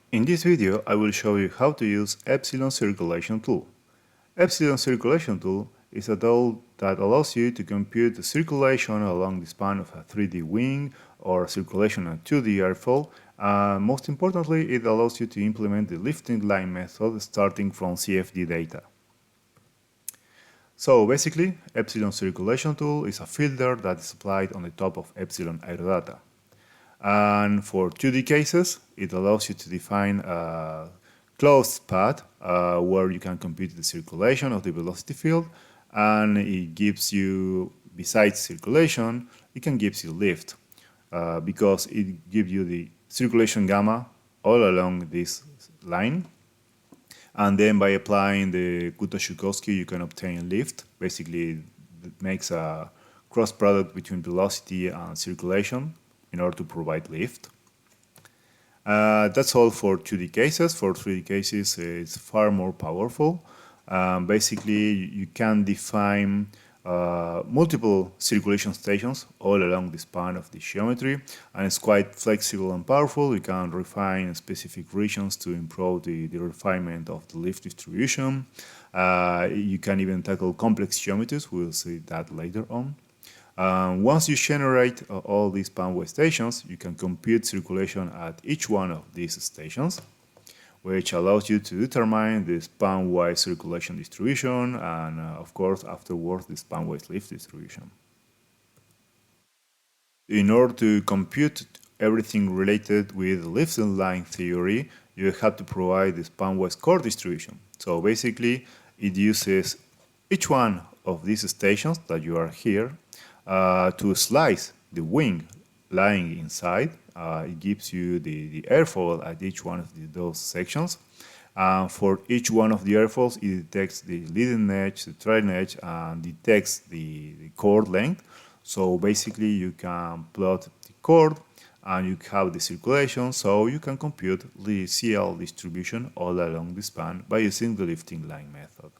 In this video, I will show you how to use Epsilon Circulation Tool. Epsilon Circulation Tool is a tool that allows you to compute the circulation along the span of a 3D wing or circulation on a 2D airfoil. Most importantly, it allows you to implement the lifting line method starting from CFD data. So basically, Epsilon Circulation Tool is a filter that is applied on the top of Epsilon aerodata. And for 2D cases, it allows you to define a closed path where you can compute the circulation of the velocity field, and it gives you, besides circulation, it can give you lift because it gives you the circulation gamma all along this line. And then by applying the Kuta-Shukovsky, you can obtain lift. Basically, it makes a cross product between velocity and circulation in order to provide lift. That's all for 2D cases. For 3D cases, it's far more powerful. Basically, you can define multiple circulation stations all along the span of the geometry, and it's quite flexible and powerful. You can refine specific regions to improve the refinement of the lift distribution. You can even tackle complex geometries. We'll see that later on. Once you generate all these spanwise stations, you can compute circulation at each one of these stations, which allows you to determine the spanwise circulation distribution and, of course, afterwards, the spanwise lift distribution. In order to compute everything related with lifting line theory, you have to provide the spanwise core distribution. So basically, it uses each one of these stations that you are here to slice the wing lying inside. It gives you the airfoil at each one of those sections. For each one of the airfoils, it detects the leading edge, the trailing edge, and detects the chord length. So basically, you can plot the chord and you have the circulation, so you can compute the CL distribution all along the span by using the lifting line method.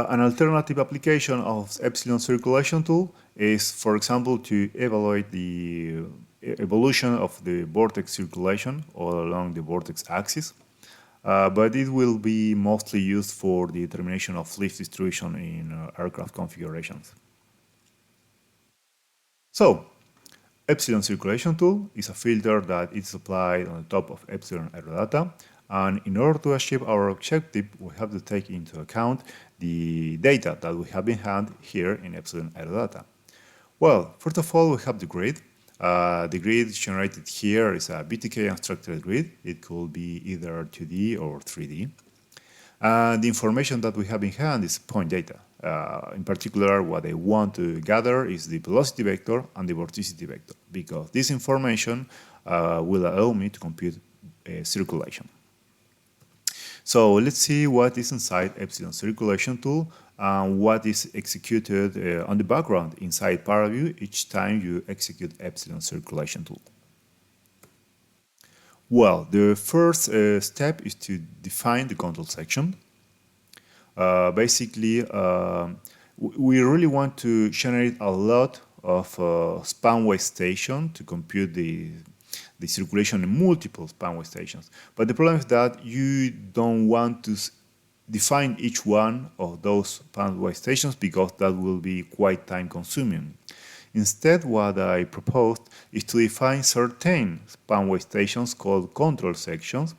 An alternative application of Epsilon Circulation Tool is, for example, to evaluate the evolution of the vortex circulation all along the vortex axis, but it will be mostly used for the determination of lift distribution in aircraft configurations. So, Epsilon Circulation Tool is a filter that is applied on the top of Epsilon aerodata, and in order to achieve our objective, we have to take into account the data that we have in hand here in Epsilon aerodata. Well, first of all, we have the grid. The grid generated here is a BTK unstructured grid. It could be either 2D or 3D. The information that we have in hand is point data. In particular, what I want to gather is the velocity vector and the vorticity vector, because this information will allow me to compute circulation. So let's see what is inside Epsilon Circulation Tool and what is executed on the background inside ParaView each time you execute Epsilon Circulation Tool. Well, the first step is to define the control section. Basically, we really want to generate a lot of spanwise stations to compute the circulation in multiple spanwise stations. But the problem is that you don't want to define each one of those spanwise stations because that will be quite time consuming. Instead, what I proposed is to define certain spanwise stations called control sections.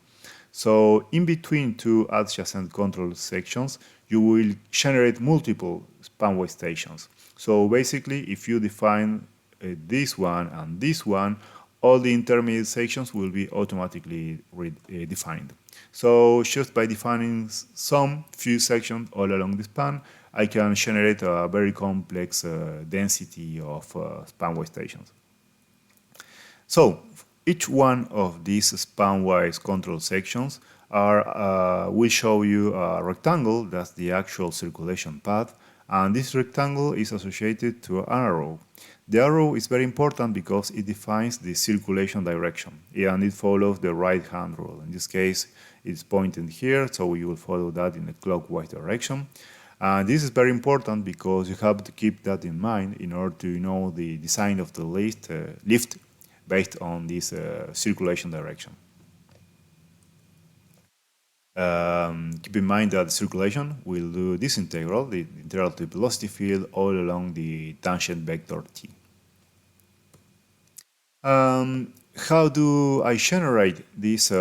So in between two adjacent control sections, you will generate multiple spanwise stations. So basically, if you define this one and this one, all the intermediate sections will be automatically defined. So just by defining some few sections all along the span, I can generate a very complex density of spanwise stations. So each one of these spanwise control sections will show you a rectangle. That's the actual circulation path, and this rectangle is associated to an arrow. The arrow is very important because it defines the circulation direction, and it follows the right-hand rule. In this case, it's pointed here, so you will follow that in a clockwise direction. This is very important because you have to keep that in mind in order to know the design of the lift based on this circulation direction. Keep in mind that the circulation will do this integral, the integral to the velocity field all along the tangent vector t. How do I generate this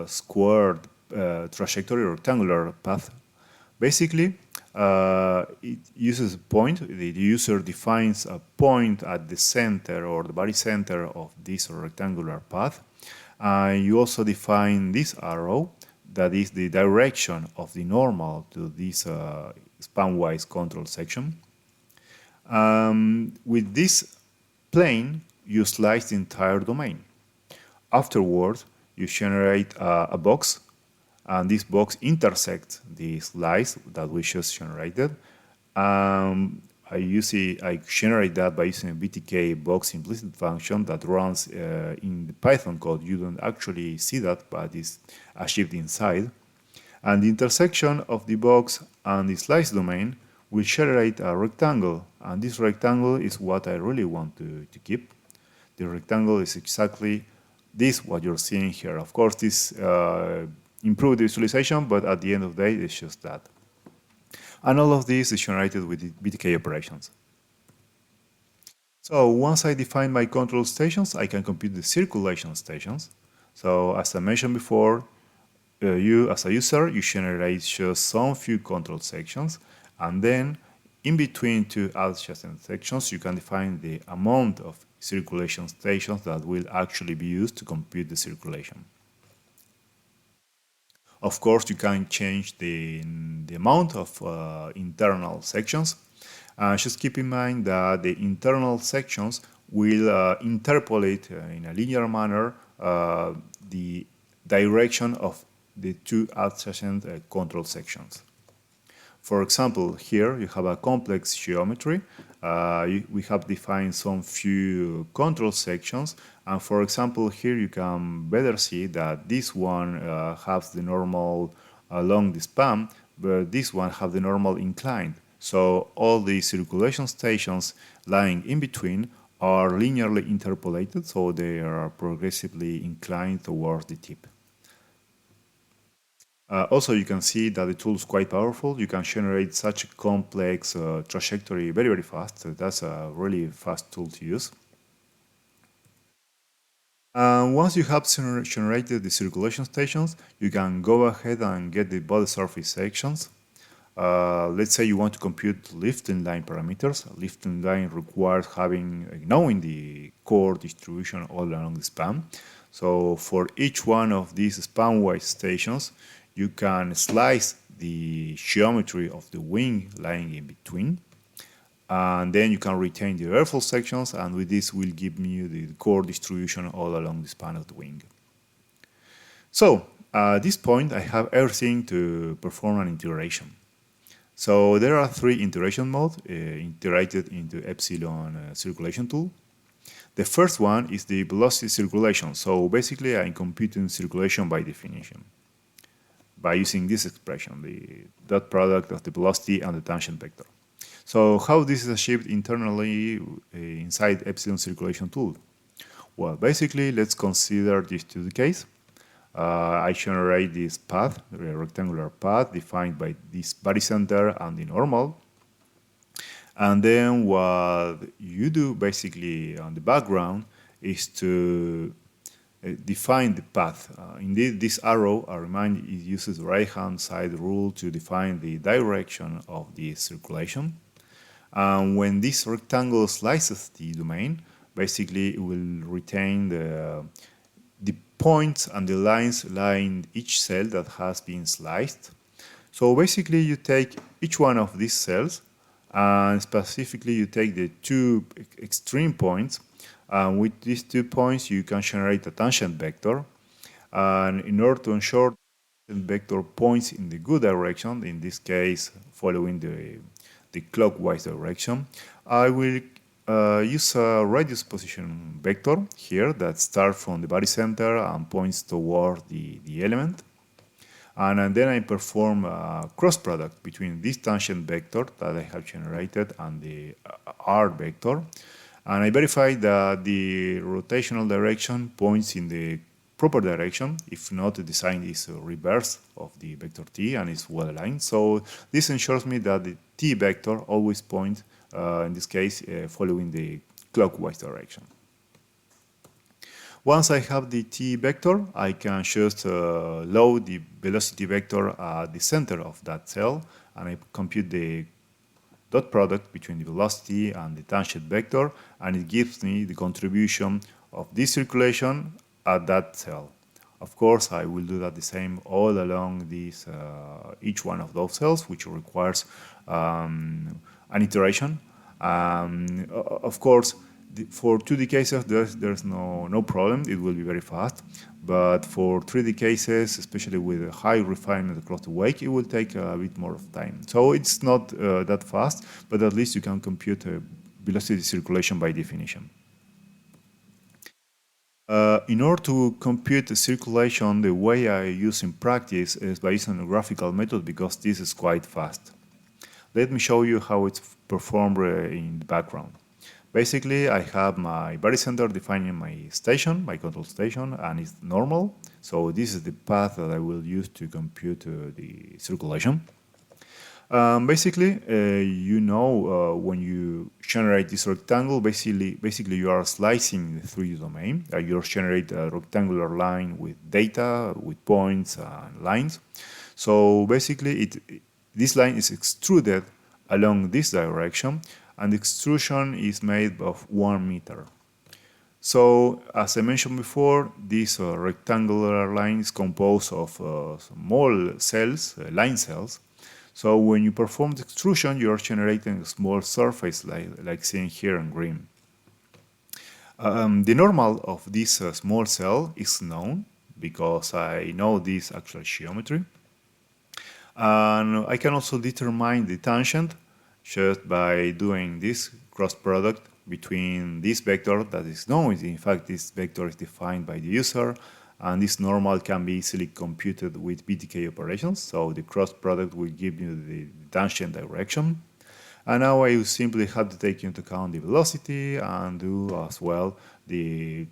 squared trajectory rectangular path? Basically, it uses a point. The user defines a point at the center or the body center of this rectangular path. You also define this arrow, that is the direction of the normal to this span-wise control section. With this plane, you slice the entire domain. Afterwards, you generate a box, and this box intersects the slice that we just generated. I generate that by using a BTK box implicit function that runs in the Python code. You don't actually see that, but it's achieved inside. And the intersection of the box and the slice domain will generate a rectangle, and this rectangle is what I really want to keep. The rectangle is exactly this, what you're seeing here. Of course, this improved the visualization, but at the end of the day, it's just that. And all of this is generated with the BTK operations. So once I define my control stations, I can compute the circulation stations. So as I mentioned before, you as a user, you generate just some few control sections, and then in between two adjacent sections, you can define the amount of circulation stations that will actually be used to compute the circulation. Of course, you can change the amount of internal sections. Just keep in mind that the internal sections will interpolate in a linear manner the direction of the two adjacent control sections. For example, here you have a complex geometry. We have defined some few control sections, and for example, here you can better see that this one has the normal along the span, but this one has the normal inclined. So all the circulation stations lying in between are linearly interpolated, so they are progressively inclined towards the tip. Also, you can see that the tool is quite powerful. You can generate such a complex trajectory very, very fast. So that's a really fast tool to use. Once you have generated the circulation stations, you can go ahead and get the body surface sections. Let's say you want to compute lifting line parameters. Lifting line requires knowing the core distribution all along the span. So for each one of these span-wise stations, you can slice the geometry of the wing lying in between, and then you can retain the airfoil sections, and with this will give you the core distribution all along the span of the wing. So at this point, I have everything to perform an integration. So there are three integration modes integrated into Epsilon Circulation Tool. The first one is the velocity circulation. So basically, I'm computing circulation by definition, by using this expression, the dot product of the velocity and the tangent vector. So how this is achieved internally inside Epsilon Circulation Tool? Well, basically, let's consider this to the case. I generate this path, a rectangular path defined by this body center and the normal. And then what you do basically on the background is to define the path. Indeed, this arrow, I remind, it uses the right-hand side rule to define the direction of the circulation. And when this rectangle slices the domain, basically it will retain the points and the lines lying each cell that has been sliced. So basically you take each one of these cells, and specifically you take the two extreme points. With these 2 points, you can generate a tangent vector. And in order to ensure the vector points in the good direction, in this case, following the clockwise direction, I will use a radius position vector here that starts from the body center and points toward the element. And then I perform a cross product between this tangent vector that I have generated and the R vector. And I verify that the rotational direction points in the proper direction. If not, the design is reverse of the vector t and is well aligned. So this ensures me that the t vector always points, in this case, following the clockwise direction. Once I have the t vector, I can just load the velocity vector at the center of that cell, and I compute the dot product between the velocity and the tangent vector, and it gives me the contribution of this circulation at that cell. Of course, I will do that the same all along this, each one of those cells, which requires an iteration. Of course, for 2D cases, there's no problem. It will be very fast. But for 3D cases, especially with a high refinement across the wake, it will take a bit more of time. So it's not that fast, but at least you can compute velocity circulation by definition. In order to compute the circulation, the way I use in practice is by using a graphical method, because this is quite fast. Let me show you how it's performed in the background. Basically, I have my barycenter defining my station, my control station, and it's normal. So this is the path that I will use to compute the circulation. Basically, when you generate this rectangle, basically you are slicing the 3D domain. You generate a rectangular line with data, with points and lines. So basically, this line is extruded along this direction, and the extrusion is made of 1 meter. So, as I mentioned before, this rectangular line is composed of small cells, line cells. So when you perform the extrusion, you are generating a small surface like seen here in green. The normal of this small cell is known, because I know this actual geometry. And I can also determine the tangent just by doing this cross product between this vector that is known. In fact, this vector is defined by the user, and this normal can be easily computed with BTK operations. So the cross product will give you the tangent direction. And now I simply have to take into account the velocity and do as well the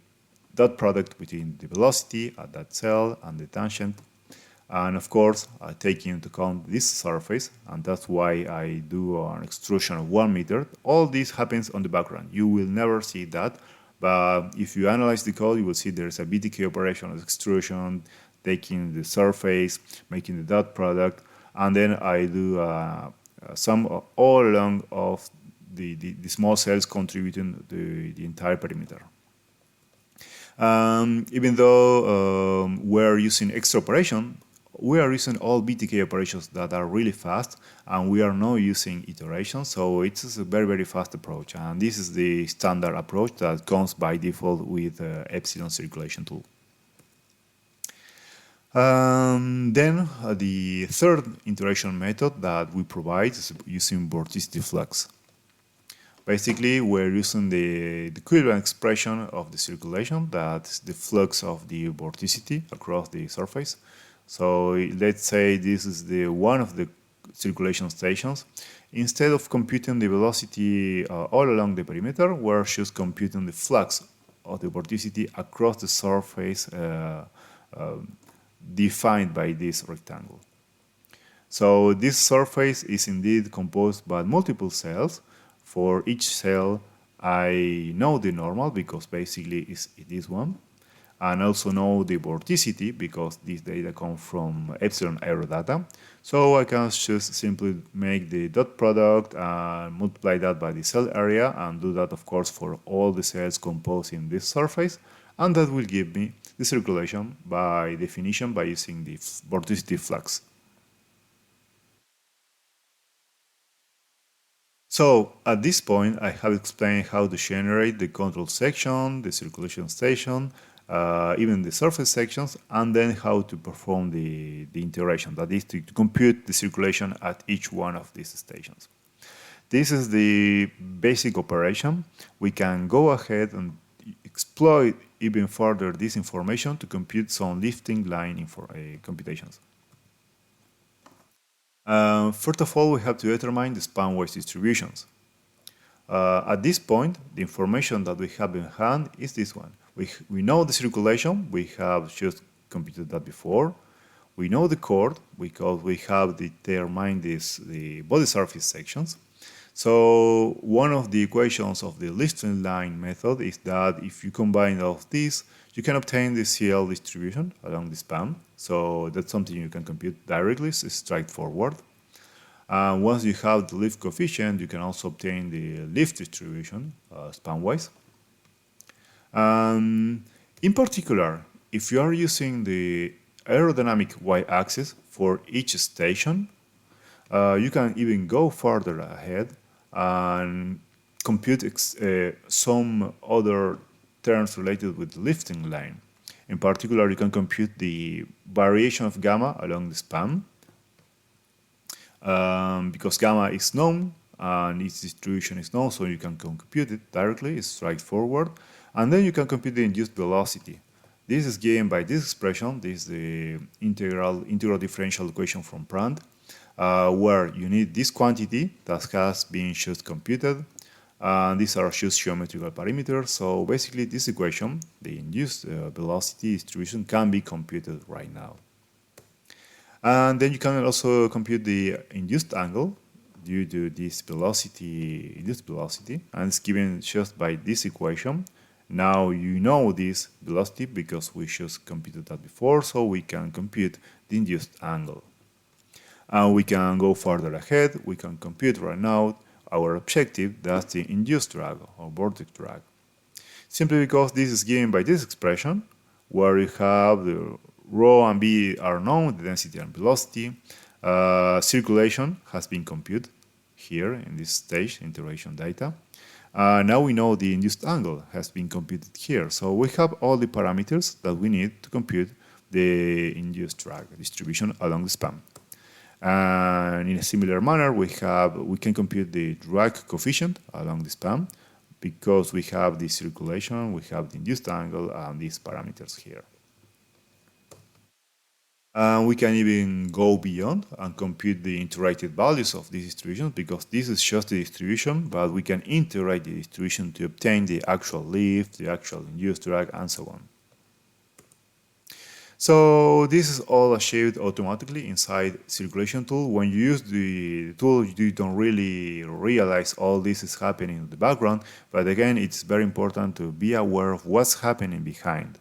dot product between the velocity at that cell and the tangent. And of course, taking into account this surface, and that's why I do an extrusion of 1 meter. All this happens on the background. You will never see that, but if you analyze the code, you will see there's a BTK operation of extrusion, taking the surface, making the dot product, and then I do some all along of the small cells contributing to the entire perimeter. Even though we're using extra operation, we are using all BTK operations that are really fast, and we are not using iterations, so it's a very, very fast approach. And this is the standard approach that comes by default with Epsilon Circulation Tool. Then the third iteration method that we provide is using vorticity flux. Basically, we're using the equivalent expression of the circulation, that's the flux of the vorticity across the surface. So let's say this is one of the circulation stations. Instead of computing the velocity all along the perimeter, we're just computing the flux of the vorticity across the surface defined by this rectangle. So this surface is indeed composed by multiple cells. For each cell, I know the normal, because basically it is one. And also know the vorticity, because this data come from Epsilon aerodata. So I can just simply make the dot product and multiply that by the cell area, and do that, of course, for all the cells composing this surface. And that will give me the circulation by definition by using the vorticity flux. So at this point, I have explained how to generate the control section, the circulation station, even the surface sections, and then how to perform the integration, that is to compute the circulation at each one of these stations. This is the basic operation. We can go ahead and exploit even further this information to compute some lifting line computations. First of all, we have to determine the span-wise distributions. At this point, the information that we have in hand is this one. We know the circulation, we have just computed that before. We know the chord because we have determined the body surface sections. So one of the equations of the lifting line method is that if you combine all of these, you can obtain the CL distribution along the span. So that's something you can compute directly, it's straightforward. Once you have the lift coefficient, you can also obtain the lift distribution span-wise. In particular, if you are using the aerodynamic y-axis for each station, you can even go further ahead and compute some other terms related with the lifting line. In particular, you can compute the variation of gamma along the span, because gamma is known and its distribution is known, so you can compute it directly, it's straightforward. And then you can compute the induced velocity. This is given by this expression. This is the integral differential equation from Brandt, where you need this quantity that has been just computed. These are just geometrical parameters. So basically this equation, the induced velocity distribution, can be computed right now. And then you can also compute the induced angle due to this velocity, induced velocity, and it's given just by this equation. Now you know this velocity because we just computed that before, so we can compute the induced angle. And we can go further ahead, we can compute right now our objective, that's the induced drag or vortex drag. Simply because this is given by this expression, where you have the rho and b are known, the density and velocity. Circulation has been computed here in this stage, integration data. Now we know the induced angle has been computed here. So we have all the parameters that we need to compute the induced drag distribution along the span. And in a similar manner, we can compute the drag coefficient along the span because we have the circulation, we have the induced angle, and these parameters here. We can even go beyond and compute the integrated values of these distributions because this is just the distribution, but we can integrate the distribution to obtain the actual lift, the actual induced drag, and so on. So this is all achieved automatically inside Circulation Tool. When you use the tool, you don't really realize all this is happening in the background, but again, it's very important to be aware of what's happening behind.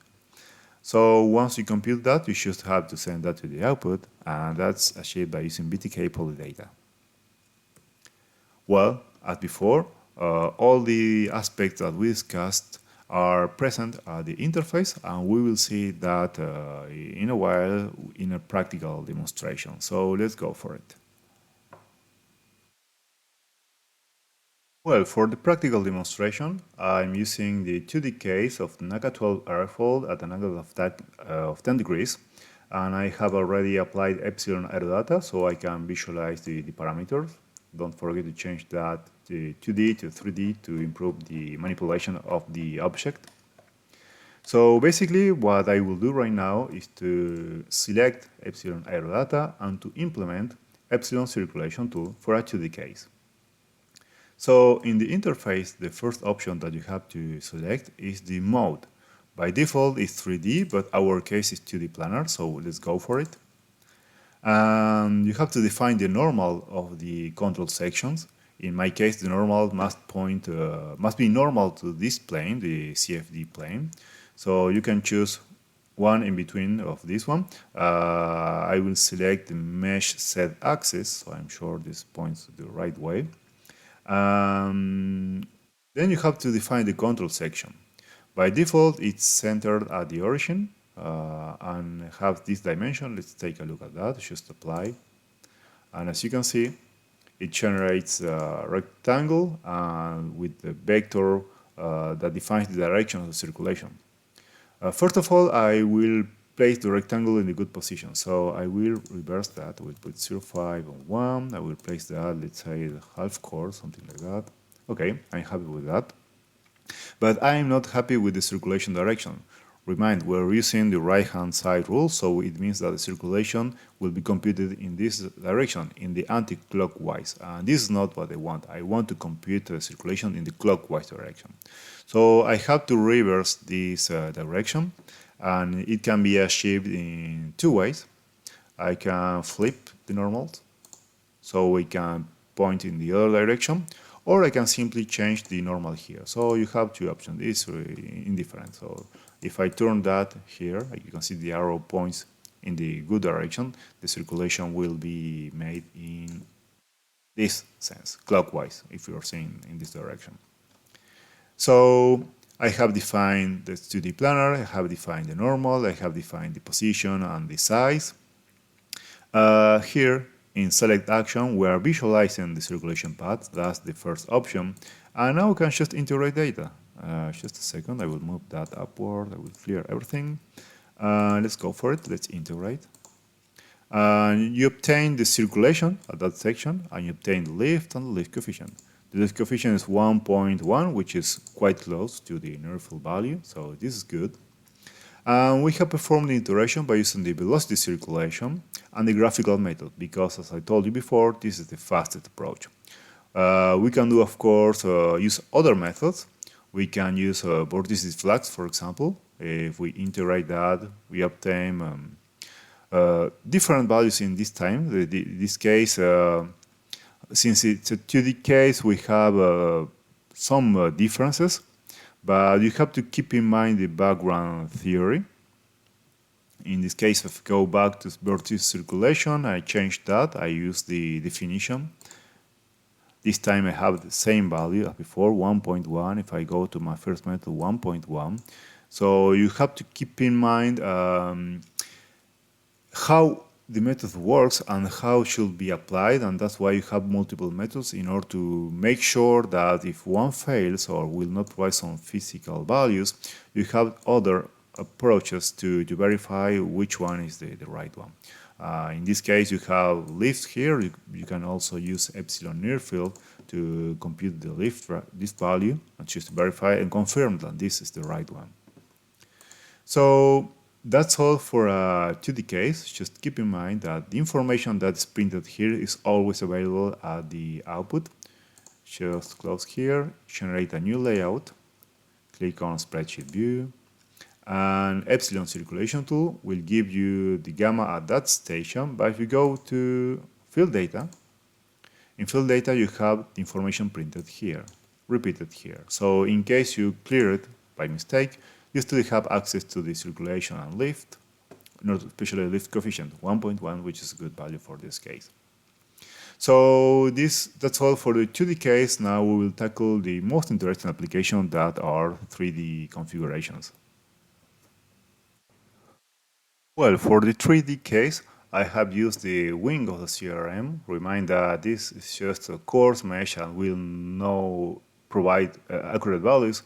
So once you compute that, you just have to send that to the output, and that's achieved by using BTK polydata. Well, as before, all the aspects that we discussed are present at the interface, and we will see that in a while in a practical demonstration. So let's go for it. Well, for the practical demonstration, I'm using the 2D case of the NACA12 airfoil at an angle of 10 degrees, and I have already applied Epsilon aerodata so I can visualize the parameters. Don't forget to change that to 2D to 3D to improve the manipulation of the object. So basically what I will do right now is to select Epsilon aerodata and to implement Epsilon Circulation Tool for a 2D case. So in the interface, the first option that you have to select is the mode. By default, it's 3D, but our case is 2D planar, so let's go for it. And you have to define the normal of the control sections. In my case, the normal must be normal to this plane, the CFD plane. So you can choose one in between of this one. I will select the mesh Z axis, so I'm sure this points the right way. Then you have to define the control section. By default, it's centered at the origin and have this dimension. Let's take a look at that. Just apply. And as you can see, it generates a rectangle with the vector that defines the direction of the circulation. First of all, I will place the rectangle in a good position. So I will reverse that. I will put 0.5 and 1. I will place that, let's say, the half chord, something like that. Okay, I'm happy with that. But I'm not happy with the circulation direction. Remind, we're using the right-hand side rule, so it means that the circulation will be computed in this direction, in the anti-clockwise. And this is not what I want. I want to compute the circulation in the clockwise direction. So I have to reverse this direction, and it can be achieved in two ways. I can flip the normals, so we can point in the other direction, or I can simply change the normal here. So you have two options. It's indifferent. So if I turn that here, you can see the arrow points in the good direction. The circulation will be made in this sense, clockwise, if you're seeing in this direction. So I have defined the 2D planar, I have defined the normal, I have defined the position and the size. Here in select action, we are visualizing the circulation path. That's the first option. And now we can just integrate data. Just a second, I will move that upward. I will clear everything. Let's go for it. Let's integrate. You obtain the circulation at that section, and you obtain the lift and the lift coefficient. The lift coefficient is 1.1, which is quite close to the near field value, so this is good. We have performed the integration by using the velocity circulation and the graphical method, because as I told you before, this is the fastest approach. We can do, of course, use other methods. We can use vortices flux, for example. If we integrate that, we obtain different values in this time. In this case, since it's a 2D case, we have some differences, but you have to keep in mind the background theory. In this case, if I go back to vortice circulation, I change that, I use the definition. This time I have the same value as before, 1.1. If I go to my first method, 1.1. So you have to keep in mind how the method works and how it should be applied, and that's why you have multiple methods in order to make sure that if one fails or will not provide some physical values, you have other approaches to verify which one is the right one. In this case, you have lift here. You can also use epsilon near field to compute the lift value and just verify and confirm that this is the right one. So that's all for a 2D case. Just keep in mind that the information that's printed here is always available at the output. Just close here, generate a new layout, click on spreadsheet view, and Epsilon Circulation Tool will give you the gamma at that station. But if you go to field data, in field data you have the information printed here, repeated here. So in case you clear it by mistake, you still have access to the circulation and lift, not especially lift coefficient 1.1, which is a good value for this case. So that's all for the 2D case. Now we will tackle the most interesting application, that are 3D configurations. Well, for the 3D case, I have used the wing of the CRM. Remind that this is just a coarse mesh and will not provide accurate values.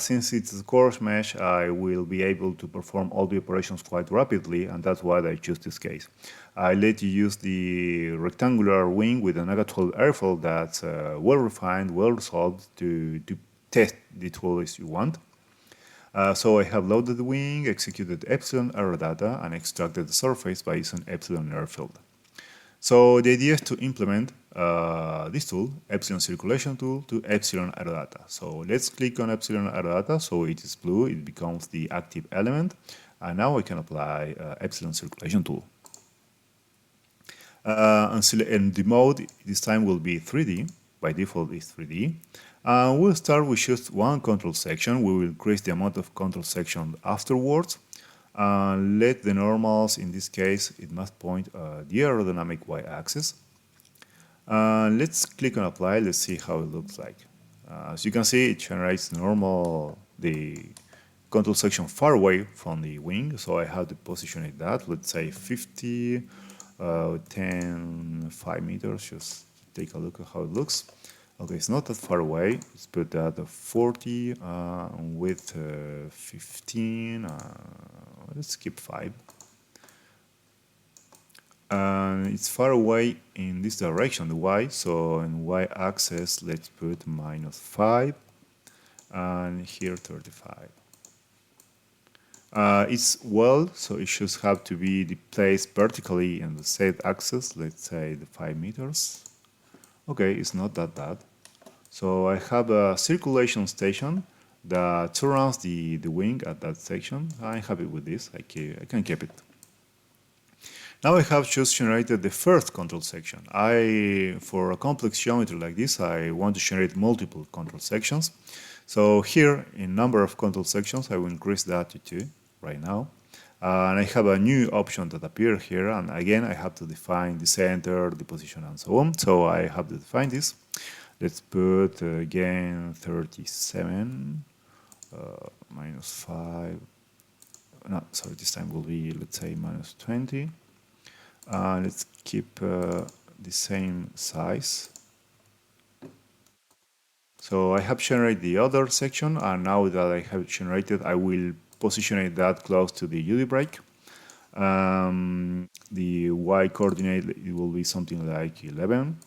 Since it's a coarse mesh, I will be able to perform all the operations quite rapidly, and that's why I choose this case. I let you use the rectangular wing with a -12 airfoil that's well refined, well resolved to test the tool as you want. So I have loaded the wing, executed epsilon error data, and extracted the surface by using epsilon airfield. So the idea is to implement this tool, Epsilon Circulation Tool, to epsilon error data. So let's click on epsilon error data. So it is blue, it becomes the active element, and now I can apply Epsilon Circulation Tool. And the mode this time will be 3D. By default is 3D. We'll start with just one control section. We will increase the amount of control section afterwards. Let the normals, in this case, it must point the aerodynamic y-axis. Let's click on apply. Let's see how it looks like. As you can see, it generates the control section far away from the wing, so I have to position it that. Let's say 50, 10, 5 meters. Just take a look at how it looks. Okay, it's not that far away. Let's put that at 40 with 15. Let's skip 5. It's far away in this direction, the y. So in y-axis, let's put -5, and here 35. It's well, so it should have to be placed vertically in the z-axis, let's say the 5 meters. Okay, it's not that bad. So I have a circulation station that surrounds the wing at that section. I'm happy with this, I can keep it. Now I have just generated the first control section. For a complex geometry like this, I want to generate multiple control sections. So here, in number of control sections, I will increase that to 2 right now. And I have a new option that appears here, and again, I have to define the center, the position, and so on. So I have to define this. Let's put, again, 37, minus 5. No, sorry, this time will be, let's say, minus 20. Let's keep the same size. So I have generated the other section, and now that I have generated, I will position that close to the UD break. The y coordinate, it will be something like 11.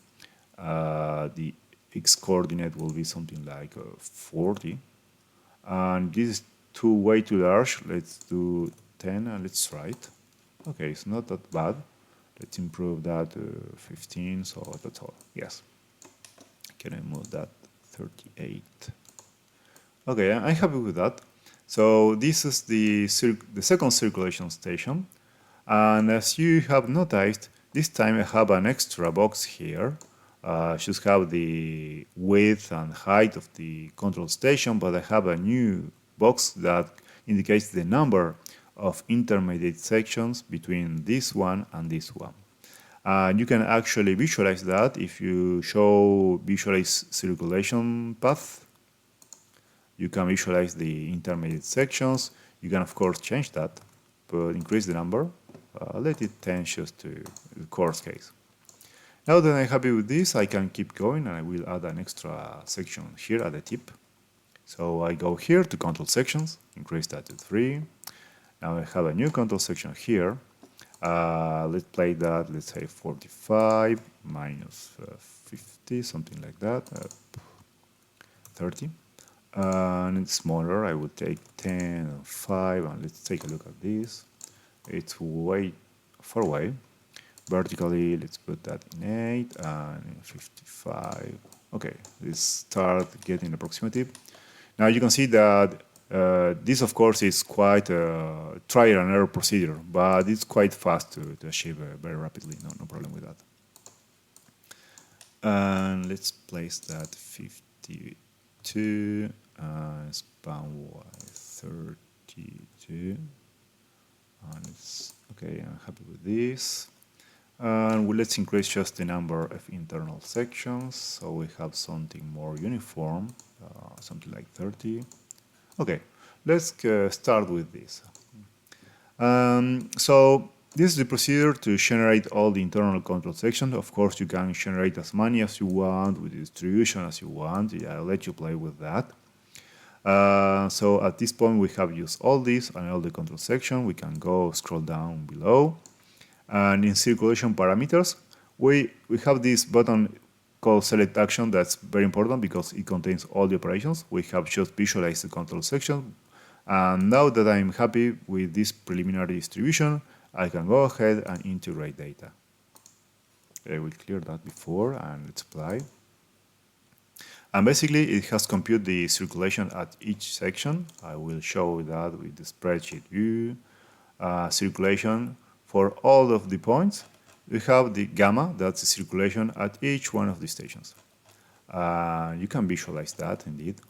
The x coordinate will be something like 40. And this is way too large. Let's do 10 and let's try it. Okay, it's not that bad. Let's improve that to 15, so that's all. Yes. Can I move that 38? Okay, I'm happy with that. So this is the second circulation station. And as you have noticed, this time I have an extra box here. Should have the width and height of the control station, but I have a new box that indicates the number of intermediate sections between this one and this one. You can actually visualize that if you visualize circulation path. You can visualize the intermediate sections. You can of course change that, but increase the number. Let it 10 just to the coarse case. Now that I'm happy with this, I can keep going and I will add an extra section here at the tip. So I go here to control sections, increase that to 3. Now I have a new control section here. Let's play that, let's say 45 minus 50, something like that, 30. And it's smaller, I would take 10 and 5, and let's take a look at this. It's way far away. Vertically, let's put that in 8 and in 55. Okay, let's start getting approximative. Now you can see that this, of course, is quite a trial and error procedure, but it's quite fast to achieve very rapidly. No problem with that. And let's place that 52 and span y 32. And it's okay. I'm happy with this. And let's increase just the number of internal sections, so we have something more uniform, something like 30. Okay, let's start with this. So this is the procedure to generate all the internal control sections. Of course, you can generate as many as you want, with the distribution as you want. Yeah, I'll let you play with that. So at this point, we have used all this and all the control section. We can go scroll down below. And in circulation parameters, we have this button called select action. That's very important because it contains all the operations. We have just visualized the control section. And now that I'm happy with this preliminary distribution, I can go ahead and integrate data. I will clear that before and let's apply. And basically it has computed the circulation at each section. I will show that with the spreadsheet view. Circulation for all of the points. We have the gamma, that's the circulation at each one of the stations. You can visualize that indeed.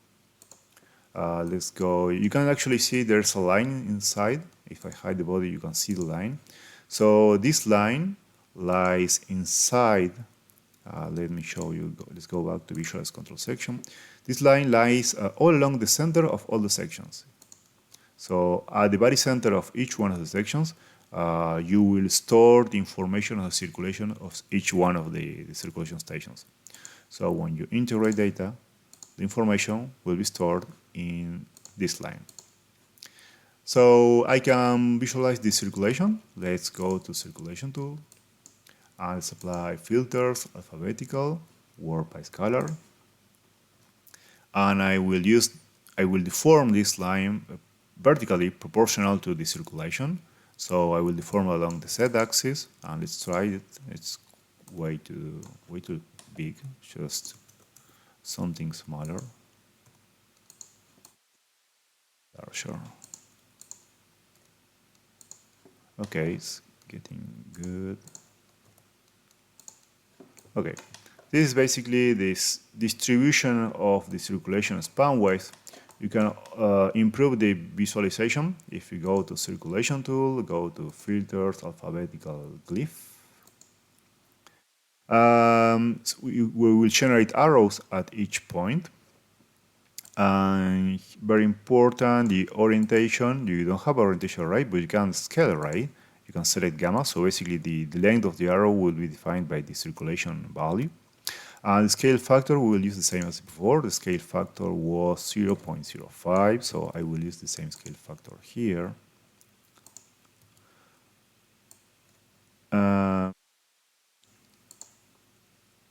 Let's go. You can actually see there's a line inside. If I hide the body, you can see the line. So this line lies inside. Let me show you. Let's go back to visualize control section. This line lies all along the center of all the sections. So at the very center of each one of the sections, you will store the information of the circulation of each one of the circulation stations. So when you integrate data, the information will be stored in this line. So I can visualize the circulation. Let's go to circulation tool. And let's apply filters, alphabetical, word by scalar. And I will deform this line vertically proportional to the circulation. So I will deform along the z-axis, and let's try it. It's way too big, just something smaller. Sure. Okay, it's getting good. Okay, this is basically this distribution of the circulation span waves. You can improve the visualization if you go to Circulation Tool, go to Filters, Alphabetical Glyph. So we will generate arrows at each point. And very important, the orientation. You don't have orientation, right? But you can scale, right? You can select gamma. So basically, the length of the arrow will be defined by the circulation value. And the scale factor, we will use the same as before. The scale factor was 0.05, so I will use the same scale factor here.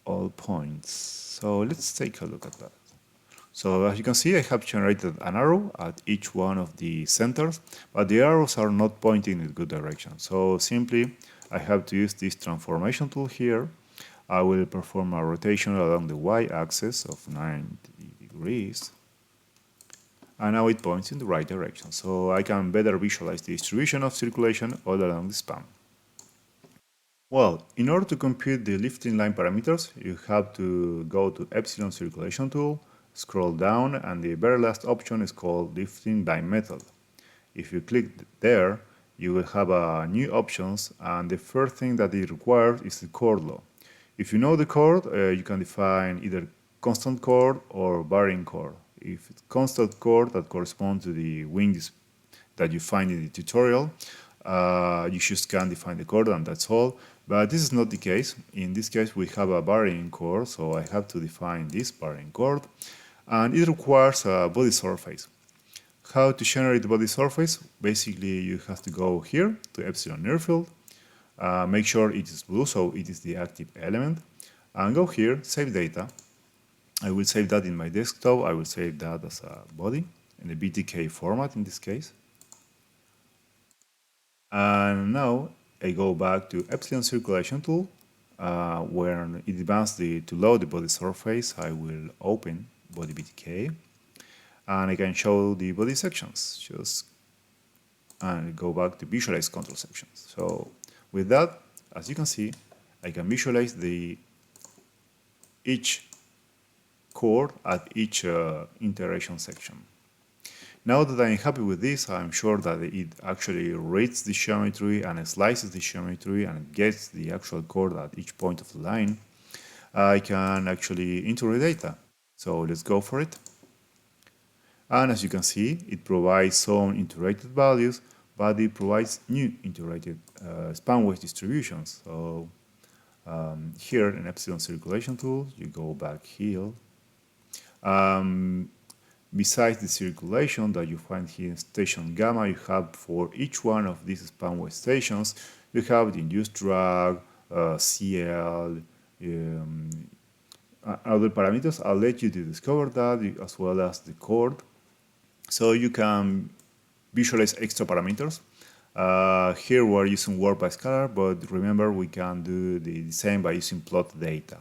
All points. So let's take a look at that. So as you can see, I have generated an arrow at each one of the centers, but the arrows are not pointing in a good direction. So simply, I have to use this transformation tool here. I will perform a rotation along the y-axis of 90 degrees. And now it points in the right direction. So I can better visualize the distribution of circulation all along the span. Well, in order to compute the lifting line parameters, you have to go to Epsilon Circulation Tool, scroll down, and the very last option is called Lifting Line Method. If you click there, you will have new options, and the first thing that it requires is the chord law. If you know the chord, you can define either constant chord or varying chord. If it's constant chord that corresponds to the wings that you find in the tutorial, you just can define the chord and that's all. But this is not the case. In this case, we have a varying chord, so I have to define this varying chord, and it requires a body surface. How to generate the body surface? Basically, you have to go here to Epsilon Near Field, make sure it is blue, so it is the active element, and go here, save data. I will save that in my desktop. I will save that as a body in the BTK format in this case. And now I go back to Epsilon Circulation Tool, where it demands to load the body surface. I will open body BTK, and I can show the body sections. And go back to visualize control sections. So with that, as you can see, I can visualize each chord at each interaction section. Now that I'm happy with this, I'm sure that it actually reads the geometry and slices the geometry and gets the actual chord at each point of the line. I can actually enter the data. So let's go for it. And as you can see, it provides some integrated values, but it provides new integrated span weight distributions. So here in Epsilon Circulation Tool, you go back here. Besides the circulation that you find here in station gamma, you have for each one of these span weight stations, you have the induced drag, CL, other parameters. I'll let you to discover that, as well as the chord. So you can visualize extra parameters. Here we're using work by scalar, but remember we can do the same by using plot data.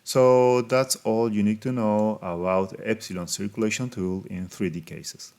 So that's all you need to know about Epsilon Circulation Tool in 3D cases.